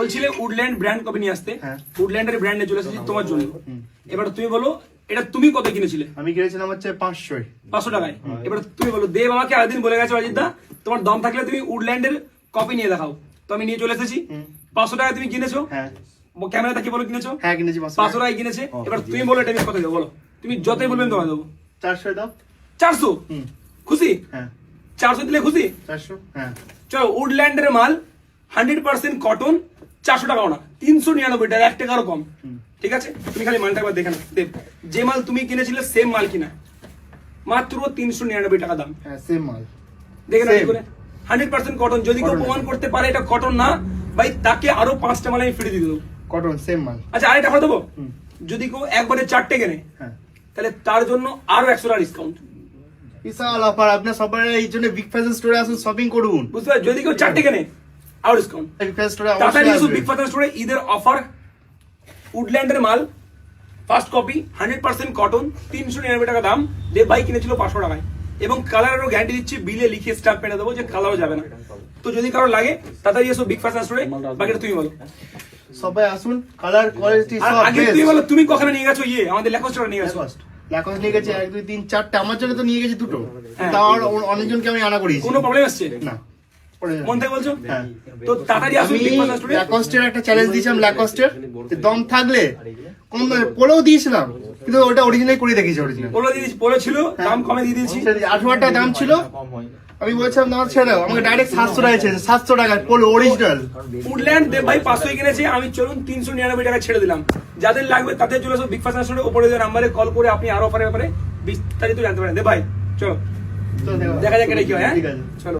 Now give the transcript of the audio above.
বলছিলে woodland brand কবে নিয়ে আসতে, উডল্যান্ডের ব্র্যান্ড নিয়ে চলে এসেছি তোমার জন্য। এবার তুমি বলো এটা তুমি কত কিনেছিলে? আমি কিনেছিলাম হচ্ছে 500 টাকায়। এবার তুমি বলো দেব আমাকে আরেকদিন বলে গেছে অজিত দা তোমার দম থাকলে তুমি উডল্যান্ডের কপি নিয়ে দেখাও, তো আমি নিয়ে চলে এসেছি। 500 টাকায় তুমি কিনেছো, ক্যামেরা দেখে বলো কিনেছো? হ্যাঁ কিনেছি 500 টাকায় কিনেছে। এবার তুমি বলো এটা আমি কত দেবো, বলো তুমি যতই বলবেন তোমায় দেবো। 400 দাও। 400 খুশি? হ্যাঁ 400 দিলে খুশি? 400 হ্যাঁ। চলো উডল্যান্ডের মাল 100% কটন, 400 টাকাও না, 399 টাকা, 1 টাকারও কম। ঠিক আছে, তুমি খালি মালটা একবার দেখে নাও। দেব যে মাল তুমি কিনেছিলে সেম মাল কিনা, মাত্র 399 টাকা দাম। হ্যাঁ সেম মাল দেখে নাও কি করে 100% কটন। যদি কেউ প্রমাণ করতে পারে এটা কটন না ভাই, তাকে আরো 5টা মাল আমি ফ্রি দিয়ে দেবো। কটন সেম মাল। আচ্ছা আরেকটা কথা দেবো, যদি কেউ একবারে 4টে কেনে তাহলে তার জন্য আরো 100 টাকা ডিসকাউন্ট। বিশাল অফার, আপনার সবাই এই জন্য বিগ ফ্যাশন স্টোরে আসুন, শপিং করুন। বুঝতে পারছো? যদি কেউ 4টে কেনে আরো ডিসকাউন্ট। বিগ ফ্যাশন স্টোরে তাড়াতাড়ি এসো অবশ্যই বিগ ফ্যাশন স্টোরে, ঈদের অফার। উডল্যান্ডের মাল ফার্স্ট কপি 100% কটন, 399 টাকা দাম। দেব ভাই কিনেছিল 500 টাকায়, এবং কালারেরও গ্যারান্টি দিচ্ছি, বিলে লিখে স্ট্যাম্প পেনে দেবো যে কালারও যাবে না। তো যদি কারো লাগে তাড়াতাড়ি এসো বিগ ফ্যাশন স্টোরে। বাকিটা তুমি বলো। সবাই আসুন, কালার কোয়ালিটি আর সব আগে তুমি বলো তুমি কখনো নিয়ে গেছো আমাদের লেকো স্টোরে নিয়ে গেছো? ল্যাকস নিয়ে গেছে 1 2 3 4টা, আমার জন্য তো নিয়ে গেছি 2টো, তাও অনেকজনকে আমি আনা করিয়েছি। কোনো প্রবলেম আসছে না মন থেকে বলছো? হ্যাঁ। তো তাড়াতাড়ি আসুন আমি বিগ ফ্যাশন স্টোরে। ল্যাকস্টের একটা চ্যালেঞ্জ দিয়েছিলাম, ল্যাকস্টের দম থাকলে কম দামে পোলোও দিয়েছিলাম, কিন্তু ওটা অরিজিনাল করে দেখিয়েছি। অরিজিনাল পোলো দিয়ে পোলো ছিল, দাম কমে দিয়ে দিয়েছি। 18 টাকা দাম ছিল, আমি বলছিলাম দাম ছেড়ে দাও, আমাকে ডাইরেক্ট 700 টাকা ছেড়ে 700 টাকায় পোলো অরিজিনাল। উডল্যান্ড দেব ভাই 500 কিনেছে, আমি চলুন 399 টাকা ছেড়ে দিলাম। যাদের লাগবে তাদের চলে আসো বিগ ফ্যাশন স্টোরে, উপরে দেওয়া নাম্বারে কল করে আপনি আরো অফারের ব্যাপারে বিস্তারিত জানতে পারেন। দেব ভাই চলো দেখা যাক এটা কি হয়। হ্যাঁ ঠিক আছে চলো।